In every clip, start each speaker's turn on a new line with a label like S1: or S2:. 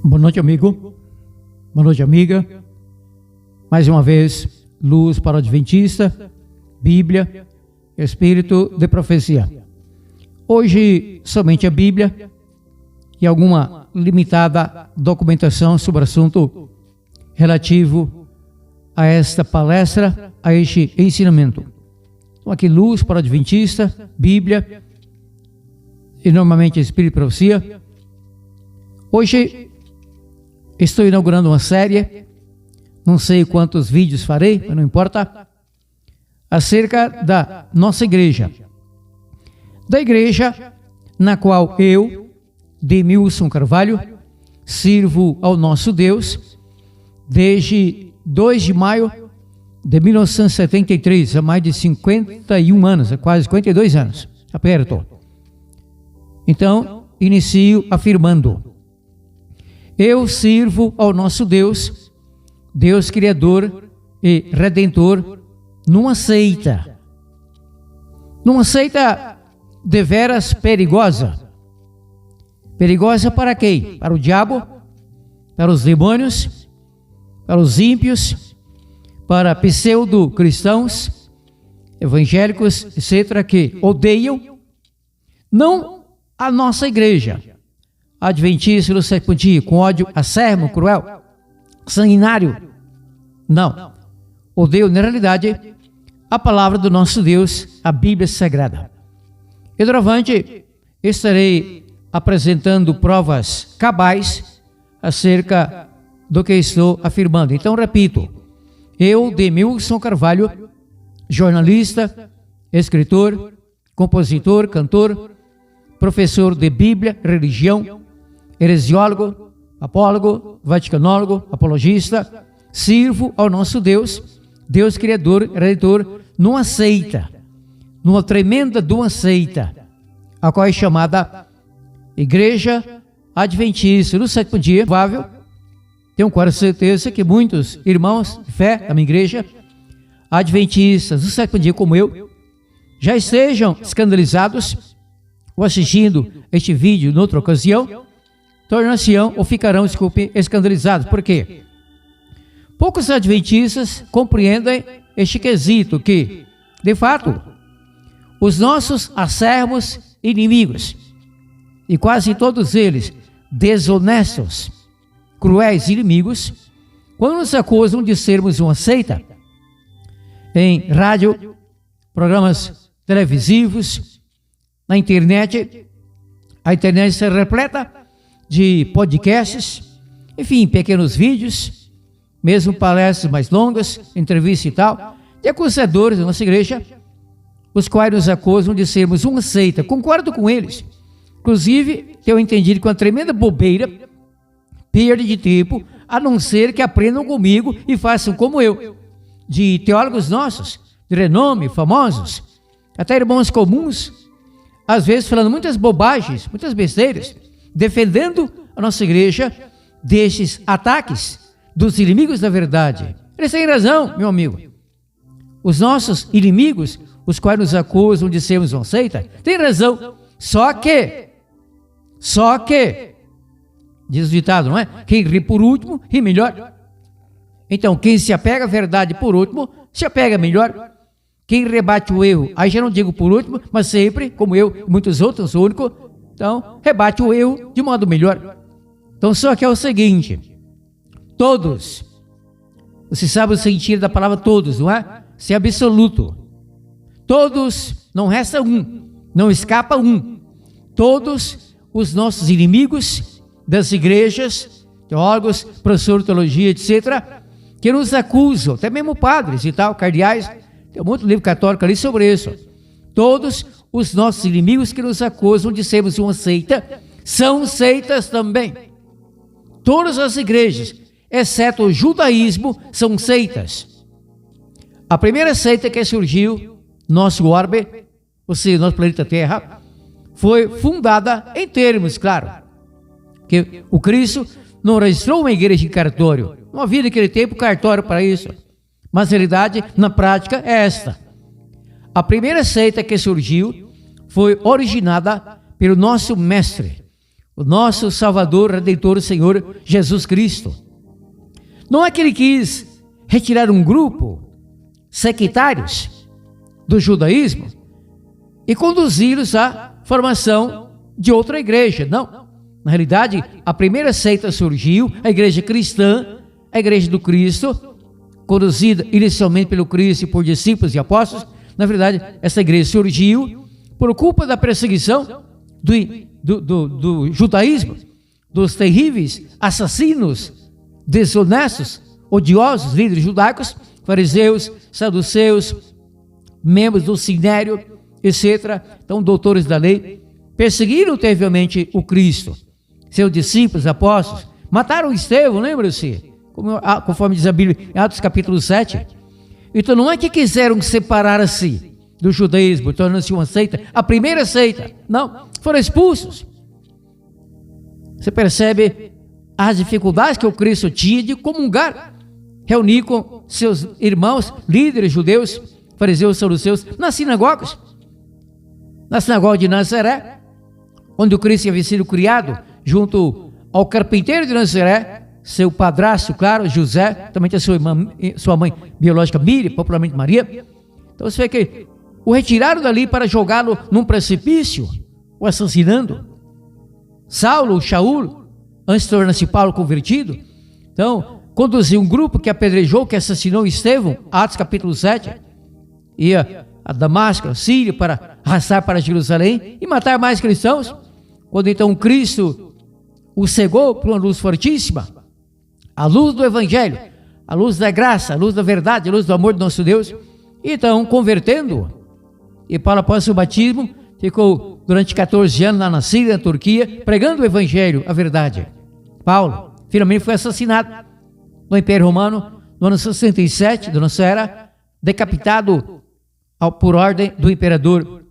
S1: Boa noite, amigo. Boa noite, amiga. Mais uma vez, luz para o Adventista, Bíblia, Espírito de Profecia. Hoje, somente a Bíblia e alguma limitada documentação sobre o assunto relativo a esta palestra, a este ensinamento. Então, aqui, luz para o Adventista, Bíblia e normalmente Espírito de Profecia. Hoje, estou inaugurando uma série, não sei quantos vídeos farei, mas não importa, acerca da nossa igreja. Da igreja na qual eu, Demilson Carvalho, sirvo ao nosso Deus desde 2 de maio de 1973, há mais de 51 anos, há quase 52 anos, tá perto. Então, inicio afirmando: eu sirvo ao nosso Deus, Deus Criador e Redentor, numa seita deveras perigosa. Perigosa para quem? Para o diabo, para os demônios, para os ímpios, para pseudo-cristãos, evangélicos, etc., que odeiam, não a nossa igreja, adventista do sétimo dia, com ódio acérrimo, cruel, sanguinário. Não. Odeio, na realidade, a palavra do nosso Deus, a Bíblia Sagrada. E doravante, estarei apresentando provas cabais acerca do que estou afirmando. Então, repito, eu, Demilson Carvalho, jornalista, escritor, compositor, cantor, professor de Bíblia, religião, heresiólogo, apólogo, vaticanólogo, apologista, sirvo ao nosso Deus, Deus Criador, Redentor, numa seita, numa tremenda de uma seita, a qual é chamada Igreja Adventista do sétimo dia. Provável, tenho quase certeza que muitos irmãos de fé da minha igreja, adventistas do sétimo dia como eu, já estejam escandalizados ou assistindo este vídeo em outra ocasião, tornar-se-ão ou ficarão, escandalizados. Por quê? Poucos adventistas compreendem este quesito que, de fato, os nossos acérrimos inimigos, e quase todos eles desonestos, cruéis inimigos, quando nos acusam de sermos uma seita, em rádio, programas televisivos, na internet, a internet está repleta de podcasts, enfim, pequenos vídeos, mesmo palestras mais longas, entrevistas e tal, de acusadores da nossa igreja, os quais nos acusam de sermos uma seita. Concordo com eles. Inclusive, tenho entendido que uma tremenda bobeira, perda de tempo, a não ser que aprendam comigo e façam como eu, de teólogos nossos, de renome, famosos, até irmãos comuns, às vezes falando muitas bobagens, muitas besteiras, defendendo a nossa igreja destes ataques dos inimigos da verdade. Eles têm razão, meu amigo. Os nossos inimigos, os quais nos acusam de sermos uma seita, têm razão. Só que, diz o ditado, não é? Quem ri por último, ri melhor. Então, quem se apega à verdade por último, se apega melhor. Quem rebate o erro, aí já não digo por último, mas sempre, como eu e muitos outros, sou único, então, rebate o erro de modo melhor. Então, só que é o seguinte: todos, você sabe o sentido da palavra todos, não é? Isso é absoluto. Todos, não resta um, não escapa um. Todos os nossos inimigos das igrejas, teólogos, professor de teologia, etc., que nos acusam, até mesmo padres e tal, cardeais, tem muito livro católico ali sobre isso. Todos os nossos inimigos que nos acusam de sermos uma seita, são seitas também. Todas as igrejas, exceto o judaísmo, são seitas. A primeira seita que surgiu, nosso orbe, ou seja, nosso planeta Terra, foi fundada em termos, claro, que o Cristo não registrou uma igreja em cartório. Não havia naquele tempo cartório para isso. Mas a realidade, na prática, é esta. A primeira seita que surgiu foi originada pelo nosso mestre, o nosso Salvador, Redentor, Senhor Jesus Cristo. Não é que ele quis retirar um grupo sectários do judaísmo e conduzi-los à formação de outra igreja. Não. Na realidade, a primeira seita surgiu, a igreja cristã, a igreja do Cristo, conduzida inicialmente pelo Cristo e por discípulos e apóstolos. Na verdade, essa igreja surgiu por culpa da perseguição do judaísmo, dos terríveis assassinos, desonestos, odiosos líderes judaicos, fariseus, saduceus, membros do sinédrio, etc. Então, doutores da lei, perseguiram terrivelmente o Cristo, seus discípulos, apóstolos, mataram Estevão, lembra-se? Conforme diz a Bíblia em Atos capítulo 7. Então não é que quiseram separar-se do judaísmo, tornando-se uma seita, a primeira seita. Não, foram expulsos. Você percebe as dificuldades que o Cristo tinha de comungar, reunir com seus irmãos, líderes judeus, fariseus, saduceus, nas sinagogas. Na sinagoga de Nazaré, onde o Cristo havia sido criado, junto ao carpinteiro de Nazaré, seu padrasto, claro, José, também tinha sua mãe biológica, Miriam, popularmente Maria. Então você vê que o retiraram dali para jogá-lo num precipício, o assassinando. Saulo, Shaul, antes de tornar-se Paulo convertido, então, conduziu um grupo que apedrejou, que assassinou Estevão, Atos capítulo 7, ia a Damasco, a Síria, para arrastar para Jerusalém e matar mais cristãos. Quando então Cristo o cegou por uma luz fortíssima, a luz do Evangelho, a luz da graça, a luz da verdade, a luz do amor do nosso Deus, então convertendo-o. E Paulo, após o batismo, ficou durante 14 anos lá na Síria, na Turquia, pregando o Evangelho, a verdade. Paulo finalmente foi assassinado no Império Romano, no ano 67 da nossa era, decapitado por ordem do imperador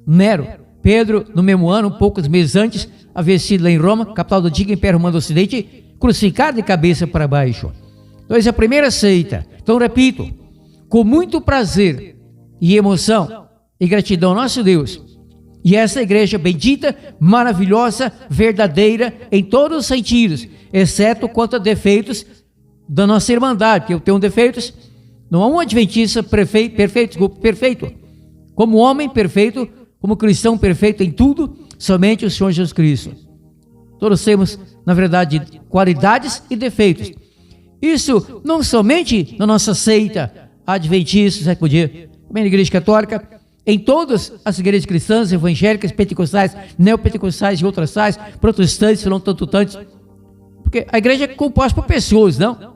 S1: Nero. Pedro, no mesmo ano, poucos meses antes, havia sido lá em Roma, capital do antigo Império Romano do Ocidente, crucificado de cabeça para baixo. Então, essa é a primeira seita. Então, repito, com muito prazer e emoção e gratidão ao nosso Deus, e essa igreja bendita, maravilhosa, verdadeira, em todos os sentidos, exceto quanto a defeitos da nossa irmandade, que eu tenho defeitos, não há um adventista perfeito, como homem perfeito, como cristão perfeito em tudo, somente o Senhor Jesus Cristo. Todos temos, na verdade, qualidades e defeitos. Isso não somente na nossa seita adventista, também na igreja católica, em todas as igrejas cristãs, evangélicas, pentecostais, neopentecostais e outras tais, protestantes, não tanto tantos, porque a igreja é composta por pessoas, não?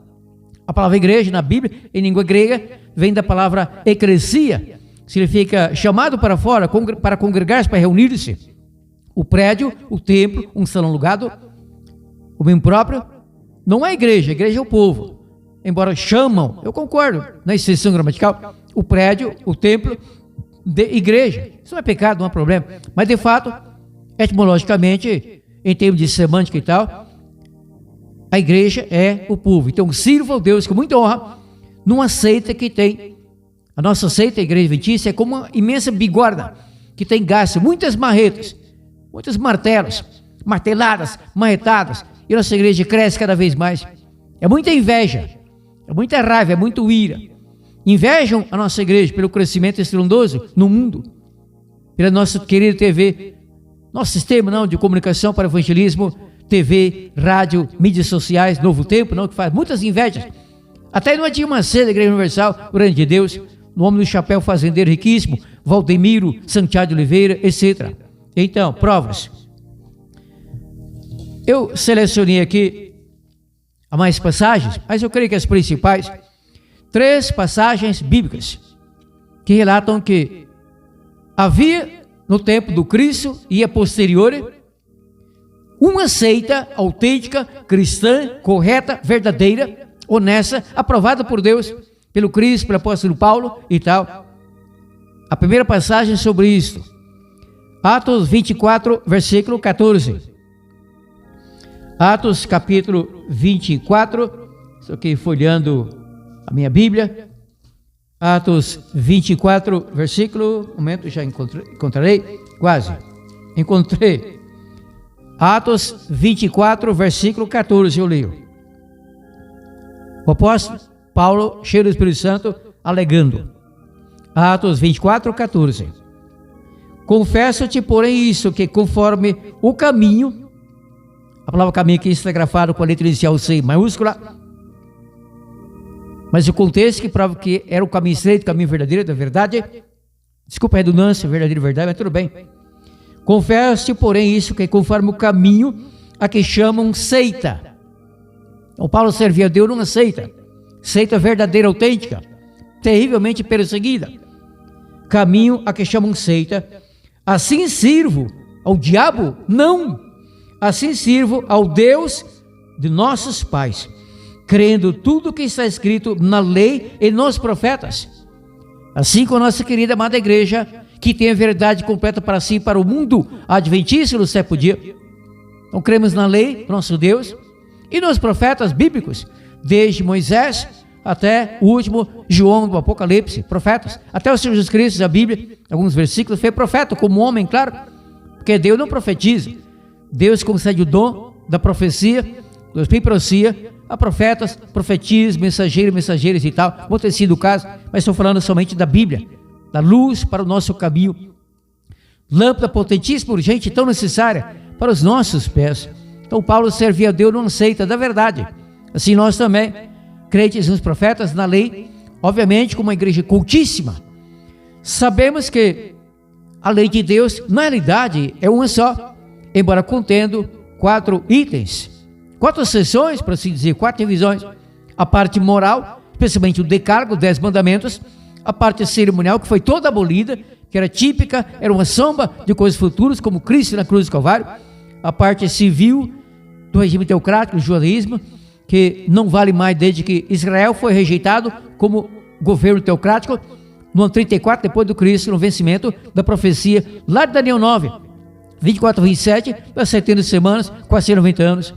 S1: A palavra igreja na Bíblia, em língua grega, vem da palavra eclesia, significa chamado para fora, para congregar-se, para reunir-se. O prédio, o templo, um salão alugado, o mesmo próprio, não é igreja é o povo. Embora chamam, eu concordo, na extensão gramatical, o prédio, o templo, de igreja. Isso não é pecado, não há problema. Mas de fato, etimologicamente, em termos de semântica e tal, a igreja é o povo. Então sirva ao Deus com muita honra numa seita que tem, a nossa seita, a igreja adventista, é como uma imensa bigorna que tem gasto, muitas marretas, muitos martelos, marteladas, marretadas, e a nossa igreja cresce cada vez mais. É muita inveja, é muita raiva, é muito ira. Invejam a nossa igreja pelo crescimento estrondoso no mundo, pela nossa querida TV, nosso sistema não, de comunicação para evangelismo, TV, rádio, mídias sociais, Novo Tempo, não, que faz muitas invejas. Até no Edir Macedo, da Igreja Universal, o Grande de Deus, no Homem do Chapéu Fazendeiro Riquíssimo, Valdemiro, Santiago de Oliveira, etc. Então, provas. Eu selecionei aqui há mais passagens, mas eu creio que as principais, 3 passagens bíblicas que relatam que havia no tempo do Cristo e a posterior uma seita autêntica, cristã, correta, verdadeira, honesta, aprovada por Deus, pelo Cristo, pelo apóstolo Paulo e tal. A primeira passagem sobre isso, Atos 24, versículo 14. Atos capítulo 24, estou aqui folheando a minha Bíblia. Atos 24, versículo, um momento, já encontrarei, quase, encontrei. Atos 24, versículo 14, eu leio. O apóstolo Paulo, cheio do Espírito Santo, alegando. Atos 24, 14. Confesso-te, porém, isso, que conforme o caminho, a palavra caminho aqui está grafado com a letra inicial C maiúscula, mas o contexto que prova que era o caminho estreito, o caminho verdadeiro, da verdade. Desculpa a redundância, verdadeiro, verdade, mas tudo bem. Confesso-te, porém, isso, que conforme o caminho a que chamam seita. O Paulo servia a Deus numa seita verdadeira, autêntica, terrivelmente perseguida. Caminho a que chamam seita. Assim sirvo ao diabo? Não. Assim sirvo ao Deus de nossos pais, crendo tudo que está escrito na lei e nos profetas. Assim como a nossa querida amada igreja, que tem a verdade completa para si e para o mundo adventista do sétimo dia. Então cremos na lei, nosso Deus, e nos profetas bíblicos, desde Moisés até o último João do Apocalipse, profetas, até o Senhor Jesus Cristo, a Bíblia, alguns versículos, foi profeta como homem, claro, porque Deus não profetiza. Deus concede o dom da profecia, da profecia, a profetas, profetisas, mensageiros e tal, vão ter sido o caso, mas estou falando somente da Bíblia, da luz para o nosso caminho, lâmpada potentíssima, urgente, tão necessária para os nossos pés. Então Paulo servia a Deus numa seita da verdade, assim nós também, crentes nos profetas, na lei, obviamente como uma igreja cultíssima, sabemos que a lei de Deus, na realidade, é uma só, embora contendo 4 itens, 4 seções, para assim dizer, 4 divisões. A parte moral, especialmente o decálogo, 10 mandamentos. A parte cerimonial, que foi toda abolida, que era típica, era uma sombra de coisas futuras, como Cristo na cruz do Calvário. A parte civil, do regime teocrático, do judaísmo, que não vale mais desde que Israel foi rejeitado como governo teocrático, no ano 34, depois do Cristo, no vencimento da profecia, lá de Daniel 9, 24 a 27, das 70 semanas, quase 90 anos.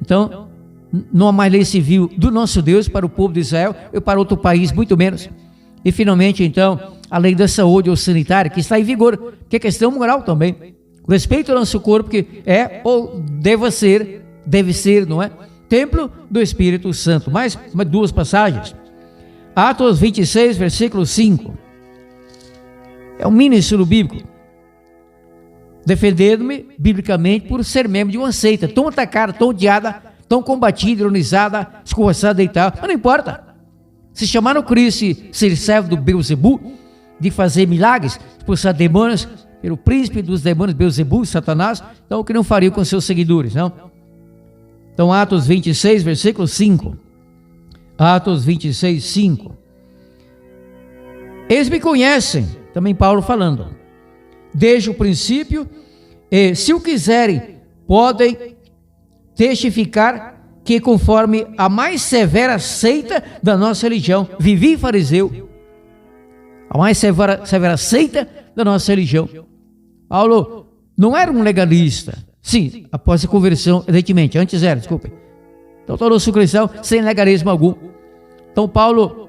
S1: Então, não há mais lei civil do nosso Deus para o povo de Israel e para outro país, muito menos. E finalmente, então, a lei da saúde ou sanitária, que está em vigor, que é questão moral também. O respeito ao nosso corpo, que é ou deve ser, não é? Templo do Espírito Santo. Mais 2 passagens. Atos 26, versículo 5. É um mini estudo bíblico. Defendendo-me biblicamente por ser membro de uma seita tão atacada, tão odiada, tão combatida, ironizada, escorraçada e tal, mas não importa. Se chamaram Cristo e ser servo do Beelzebul, de fazer milagres, expulsar demônios, pelo príncipe dos demônios, Beelzebul, Satanás, então o que não faria com seus seguidores, não? Então Atos 26, versículo 5. Atos 26, 5. Eles me conhecem, também Paulo falando, desde o princípio, e se o quiserem, podem testificar que conforme a mais severa seita da nossa religião, vivi fariseu, a mais severa seita da nossa religião. Paulo não era um legalista, sim, após a conversão, evidentemente, antes era, desculpe. Então tornou-se cristão sem legalismo algum. Então Paulo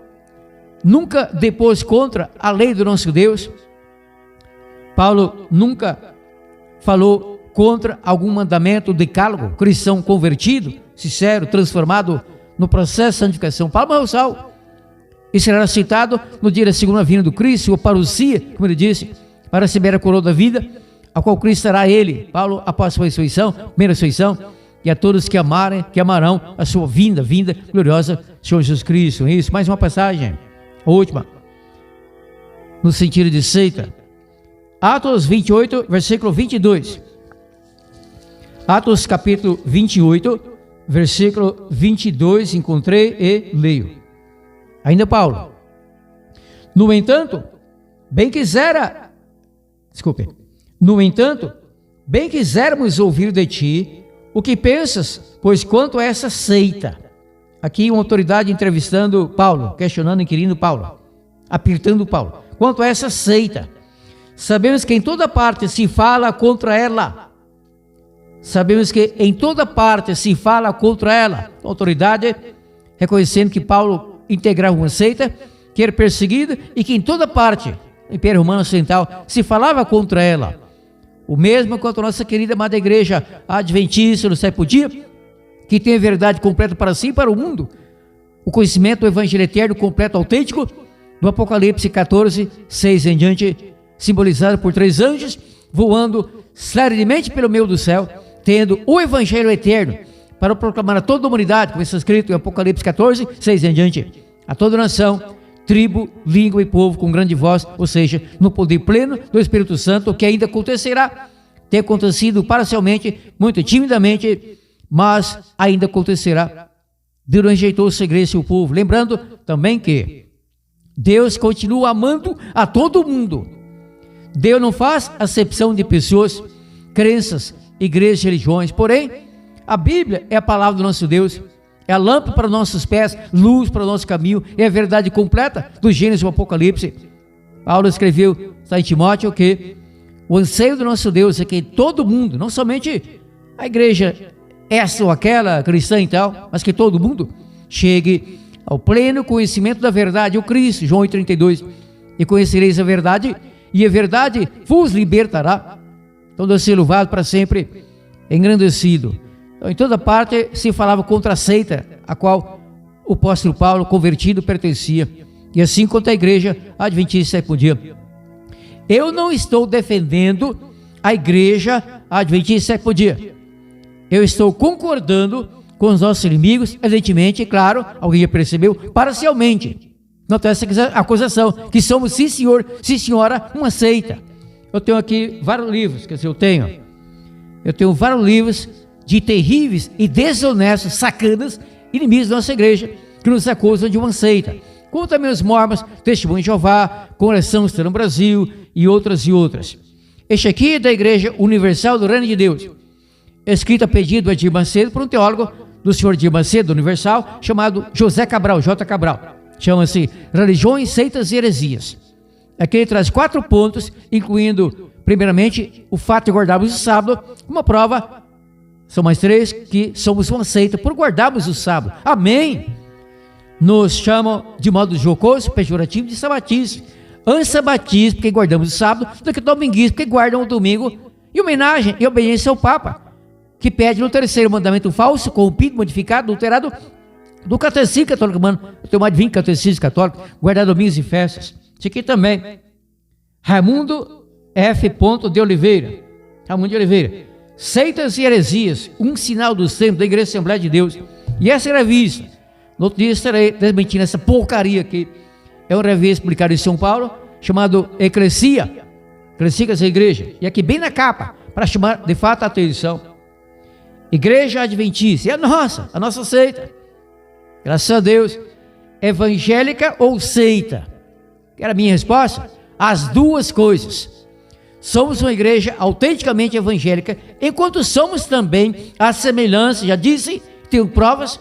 S1: nunca depôs contra a lei do nosso Deus. Paulo nunca falou contra algum mandamento, decálogo, cristão convertido, sincero, transformado no processo de santificação. Paulo morreu salvo. E será citado no dia da segunda vinda do Cristo, ou parousia, como ele disse, para receber a coroa da vida, a qual Cristo dará ele, Paulo, após a ressurreição, primeira ressurreição, e a todos que amarem, que amarão a sua vinda gloriosa, Senhor Jesus Cristo. Isso, mais uma passagem, a última, no sentido de seita. Atos 28, versículo 22. Atos capítulo 28, versículo 22, encontrei e leio. Ainda Paulo. No entanto, bem quisermos ouvir de ti o que pensas, pois quanto a essa seita. Aqui uma autoridade entrevistando Paulo, questionando, inquirindo Paulo, apertando Paulo. Quanto a essa seita, sabemos que em toda parte se fala contra ela. Sabemos que em toda parte se fala contra ela. A autoridade reconhecendo que Paulo integrava uma seita, que era perseguida e que em toda parte, no Império Romano Ocidental, se falava contra ela. O mesmo quanto a nossa querida amada igreja adventista do sétimo dia, que tem a verdade completa para si e para o mundo. O conhecimento do evangelho eterno, completo, autêntico, do Apocalipse 14, 6 em diante, simbolizado por 3 anjos, voando celeremente pelo meio do céu, tendo o evangelho eterno, para proclamar a toda a humanidade, como está escrito em Apocalipse 14, 6 em diante, a toda nação, tribo, língua e povo com grande voz, ou seja, no poder pleno do Espírito Santo, que ainda acontecerá, tem acontecido parcialmente, muito timidamente, mas ainda acontecerá. Deus não rejeitou o segredo e o povo, lembrando também que Deus continua amando a todo mundo. Deus não faz acepção de pessoas, crenças, igrejas, religiões, porém, a Bíblia é a palavra do nosso Deus, é a lâmpada para os nossos pés, luz para o nosso caminho, é a verdade completa do Gênesis e do Apocalipse. Paulo escreveu, está em Timóteo, que o anseio do nosso Deus é que todo mundo, não somente a igreja essa ou aquela cristã e tal, mas que todo mundo chegue ao pleno conhecimento da verdade, o Cristo, João 8,32, e conhecereis a verdade, e a verdade vos libertará. Então Deus seja louvado para sempre, engrandecido. Então, em toda parte se falava contra a seita a qual o apóstolo Paulo, convertido, pertencia, e assim quanto a igreja adventista sétimo dia. Eu não estou defendendo a igreja adventista sétimo dia. Eu estou concordando com os nossos inimigos, evidentemente, claro, alguém já percebeu, parcialmente. Não tem essa acusação, que somos, sim senhor, sim senhora, uma seita. Eu tenho aqui vários livros, quer dizer, eu tenho vários livros de terríveis e desonestos, sacanas, inimigos da nossa igreja, que nos acusam de uma seita. Como também os mormons, Testemunho de Jeová, Congregação Luterana no Brasil e outras. Este aqui é da Igreja Universal do Reino de Deus, escrito a pedido do Edir Macedo por um teólogo do senhor Edir Macedo, Universal, chamado José Cabral, J. Cabral. Chama-se Religiões, Seitas e Heresias. Aqui ele traz 4 pontos, incluindo, primeiramente, o fato de guardarmos o sábado, uma prova, são mais 3, que somos uma seita por guardarmos o sábado. Amém! Nos chamam de modo jocoso, pejorativo, de sabatismo. Ansabatismo, porque guardamos o sábado, do que dominguismo, porque guardam o domingo, e homenagem e obediência ao Papa, que pede no terceiro mandamento falso, corrompido, modificado, adulterado, do catecismo católico humano. Eu tenho mais de 20 catecismos católicos, guardar domingos e festas. Isso aqui também. Raimundo F. de Oliveira. Raimundo de Oliveira. Seitas e heresias, um sinal do centro da Igreja Assembleia de Deus. E essa é a revista. No outro dia estarei desmentindo essa porcaria aqui. É uma revista publicada em São Paulo, chamado Eclesia. Eclesia, que é essa igreja. E aqui bem na capa, para chamar de fato a atenção. Igreja Adventista, é a nossa seita. Graças a Deus. Evangélica ou seita? Que era a minha resposta? As duas coisas. Somos uma igreja autenticamente evangélica, enquanto somos também a semelhança, já disse, tenho provas,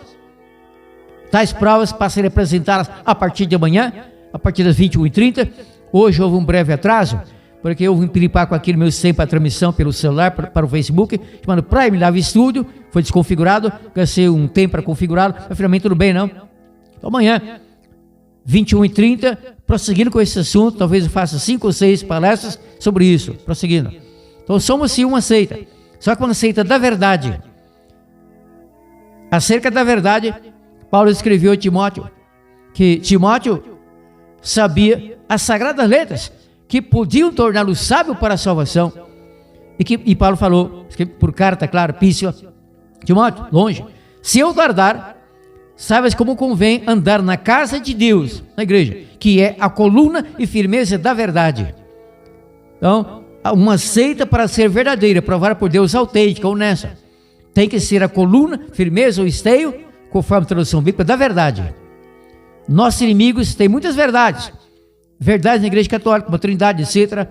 S1: tais provas para serem apresentadas a partir de amanhã, a partir das 21h30. Hoje houve um breve atraso, porque houve um piripá com aquele meu sem para a transmissão pelo celular para o Facebook, chamado Prime Live Studio, foi desconfigurado, gastei um tempo para configurá-lo, mas finalmente tudo bem, não? Então amanhã, 21h30, prosseguindo com esse assunto, talvez eu faça 5 ou 6 palestras sobre isso, prosseguindo. Então somos sim uma seita, só que uma seita da verdade. Acerca da verdade, Paulo escreveu a Timóteo, que Timóteo sabia as sagradas letras, que podiam torná-lo sábio para a salvação, e Paulo falou, por carta, claro, Pício, Timóteo, longe, se eu tardar, sabes como convém andar na casa de Deus, na igreja, que é a coluna e firmeza da verdade. Então, uma seita para ser verdadeira, provada por Deus autêntica, honesta, tem que ser a coluna, firmeza ou esteio, conforme a tradução bíblica, da verdade. Nossos inimigos têm muitas verdades. Verdades na igreja católica, como a Trindade, etc.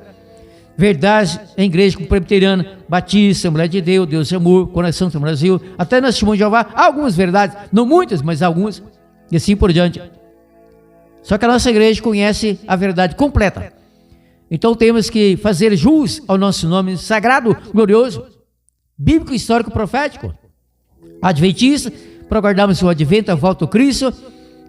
S1: Verdades em igreja como presbiteriana, Batista, Assembleia de Deus, Deus é amor, Coração do Brasil, até na Testemunho de Jeová, há algumas verdades, não muitas, mas algumas, e assim por diante. Só que a nossa igreja conhece a verdade completa. Então temos que fazer jus ao nosso nome sagrado, glorioso, bíblico, histórico, profético, adventista, para guardarmos o advento, a volta do Cristo,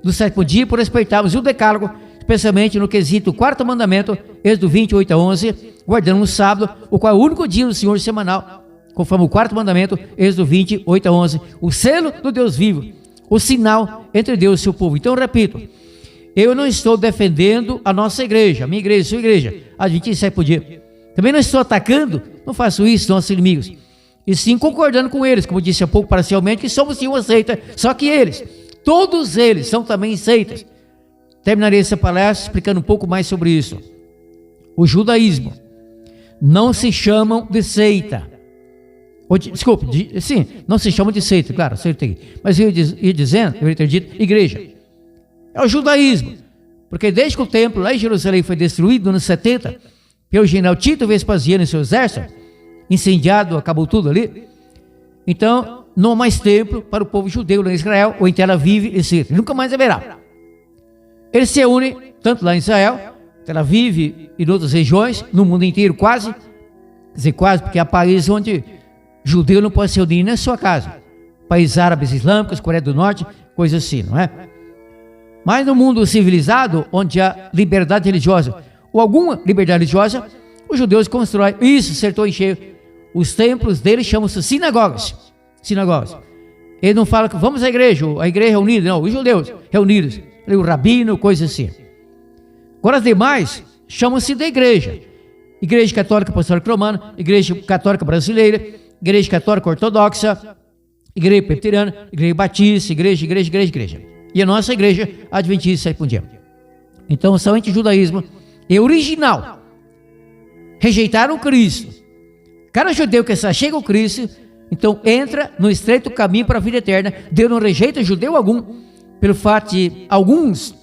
S1: do sétimo dia, por respeitarmos o decálogo, especialmente no quesito quarto mandamento, Êxodo 28 a 11, guardando o sábado, o qual é o único dia do Senhor semanal, conforme o quarto mandamento, Êxodo 28 a 11, o selo do Deus vivo, o sinal entre Deus e seu povo. Então, eu repito, eu não estou defendendo a nossa igreja, a minha igreja, a sua igreja, adventista por dia. Também não estou atacando, não faço isso, nossos inimigos. E sim concordando com eles, como disse há pouco parcialmente, que somos sim uma seita, só que eles, todos eles são também seitas. Terminarei essa palestra explicando um pouco mais sobre isso. O judaísmo não se chamam de seita. Desculpe, sim, não se chamam de seita, claro, acertei. Mas eu ia dizendo, eu ia ter dito igreja. É o judaísmo, porque desde que o templo lá em Jerusalém foi destruído no ano 70, pelo general Tito Vespasiano e seu exército, incendiado, acabou tudo ali. Então, não há mais templo para o povo judeu lá em Israel, ou em Tel Aviv, etc. Nunca mais haverá. Eles se unem, tanto lá em Israel, Tel Aviv e em outras regiões, no mundo inteiro quase, quer dizer quase, porque há países onde judeu não pode se unir nem na sua casa. Países árabes islâmicos, Coreia do Norte, coisas assim, não é? Mas no mundo civilizado, onde há liberdade religiosa, ou alguma liberdade religiosa, os judeus constroem, isso, acertou em cheio, os templos deles chamam-se sinagogas. Sinagogas. Ele não fala que vamos à igreja, a igreja reunida, não, os judeus reunidos, o rabino, coisa assim. Agora as demais chamam-se de igreja. Igreja Católica Apostólica Romana, Igreja Católica Brasileira, Igreja Católica Ortodoxa, Igreja Presbiteriana, Igreja Batista, igreja. E a nossa igreja Adventista sétimo dia. Então, somente o judaísmo é original. Rejeitaram Cristo. Cada judeu que se achega ao Cristo, então entra no estreito caminho para a vida eterna. Deus não rejeita judeu algum, pelo fato de alguns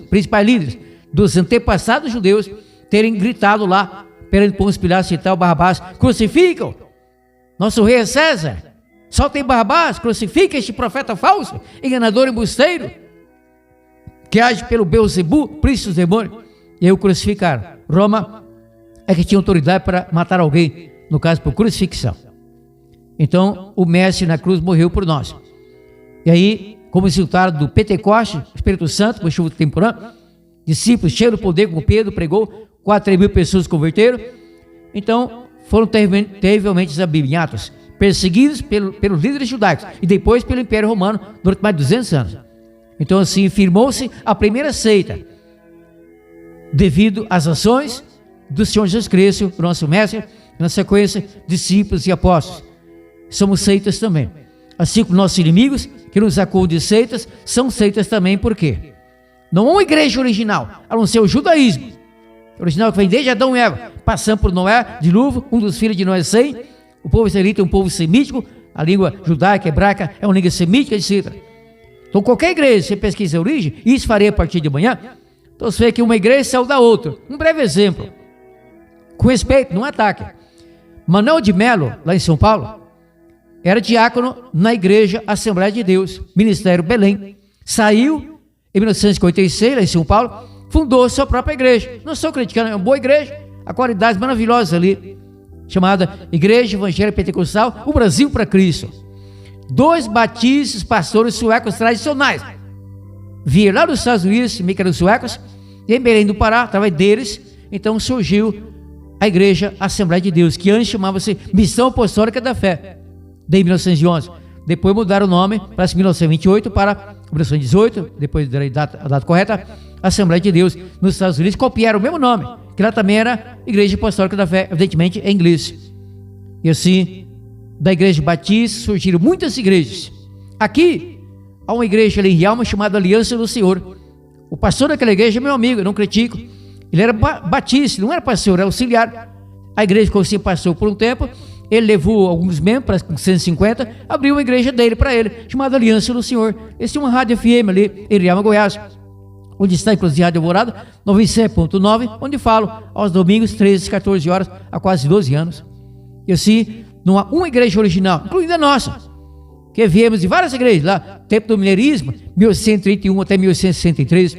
S1: principais líderes dos antepassados judeus terem gritado lá perante Pôncio Pilatos e tal, Barrabás, crucificam nosso rei é César, soltem Barrabás, crucifica este profeta falso, enganador e embusteiro, que age pelo Beelzebu, príncipe dos demônios. E aí o crucificaram. Roma é que tinha autoridade para matar alguém, no caso por crucifixão. Então o mestre na cruz morreu por nós. E aí, como resultado do Pentecoste, Espírito Santo, com chuva temporânea, discípulos cheios do poder, como Pedro pregou, 4.000 pessoas se converteram. Então foram terrivelmente abimhados, perseguidos pelos líderes judaicos e depois pelo Império Romano durante mais de 200 anos. Então assim firmou-se a primeira seita, devido às ações do Senhor Jesus Cristo, o nosso mestre, na sequência, discípulos e apóstolos. Somos seitas também. Assim como nossos inimigos, que nos acusam de seitas, são seitas também. Por quê? Não há uma igreja original, a não ser o judaísmo. O original que vem desde Adão e Eva, passando por Noé, dilúvio, um dos filhos de Noé, Sem. O povo israelita é um povo semítico, a língua judaica, hebraica, é uma língua semítica, etc. Então qualquer igreja, você pesquisa a origem, isso farei a partir de amanhã. Então você vê que uma igreja saiu da outra. Um breve exemplo, com respeito, não ataque. Manuel de Melo, lá em São Paulo, era diácono na igreja Assembleia de Deus, Ministério Belém. Saiu em 1956, lá em São Paulo, fundou sua própria igreja. Não estou criticando, é uma boa igreja, há qualidades maravilhosas ali, chamada Igreja Evangélica Pentecostal, o Brasil para Cristo. 2 batistas pastores suecos tradicionais vieram lá dos Estados Unidos, meio que eram suecos, e em Belém do Pará, através deles, então surgiu a Igreja Assembleia de Deus, que antes chamava-se Missão Apostólica da Fé, de 1911. Depois mudaram o nome para 1928 para 1918, depois da data correta, Assembleia de Deus nos Estados Unidos, copiaram o mesmo nome, que lá também era Igreja Apostólica da Fé, evidentemente em inglês. E assim, da Igreja Batista surgiram muitas igrejas. Aqui há uma igreja ali em Rialma chamada Aliança do Senhor. O pastor daquela igreja é meu amigo, eu não critico. Ele era batista, não era pastor, era auxiliar. A igreja ficou sem pastor por um tempo. Ele levou alguns membros, parece que 150, abriu uma igreja dele para ele, chamada Aliança do Senhor. Esse é uma rádio FM ali em Rialma, Goiás, onde está inclusive a Rádio Alvorada, 97.9, onde falo aos domingos, 13 e 14 horas, há quase 12 anos. E assim, não há uma igreja original, incluindo a nossa, que viemos de várias igrejas, lá, tempo do mineirismo, 1131 até 1163,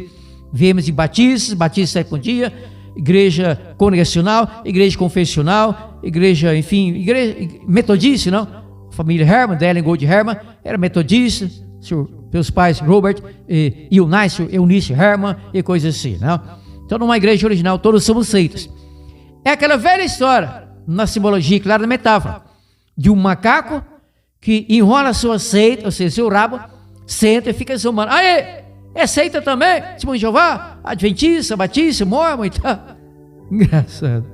S1: viemos de batistas sétimo dia, igreja congregacional, igreja confessional, igreja, enfim, igreja metodista, não? A família Herman, da Ellen Gold Herman, era metodista, o senhor pelos pais Robert e Eunice Herman e coisas assim, né? Então, numa igreja original, todos somos aceitos. É aquela velha história, na simbologia, claro, na metáfora, de um macaco que enrola a sua seita, ou seja, seu rabo, senta e fica zombando. Aê, é seita também? Testemunho de Jeová, Adventista, Batista, Mormon e tal. Engraçado.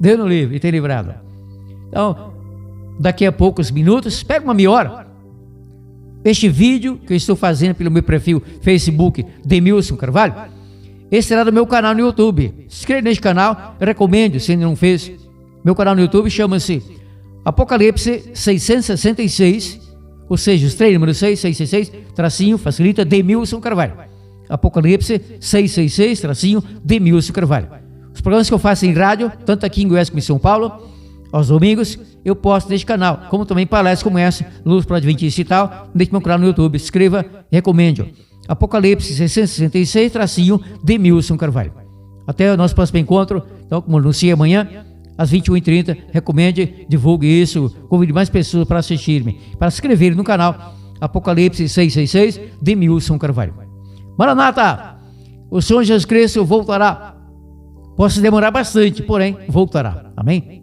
S1: Deu no livro e tem livrado. Então, daqui a poucos minutos, pega uma meia hora. Este vídeo que eu estou fazendo pelo meu perfil Facebook, Demilson Carvalho, esse será do meu canal no YouTube. Se inscreva neste canal, eu recomendo, se ainda não fez. Meu canal no YouTube chama-se Apocalipse 666, ou seja, os 3 números 666, tracinho, facilita, Demilson Carvalho. Apocalipse 666, tracinho, Demilson Carvalho. Os programas que eu faço em rádio, tanto aqui em Goiás como em São Paulo, aos domingos, eu posto neste canal, como também palestras como essa, Luz para Adventista e tal, neste meu canal no YouTube. Se inscreva e recomende. Apocalipse 666, tracinho, Demilson Carvalho. Até o nosso próximo encontro, então, como anunciei amanhã, às 21h30, recomende, divulgue isso, convide mais pessoas para assistirem, para se inscreverem no canal Apocalipse 666, Demilson Carvalho. Maranata, o Senhor Jesus Cristo voltará. Posso demorar bastante, porém, voltará. Amém?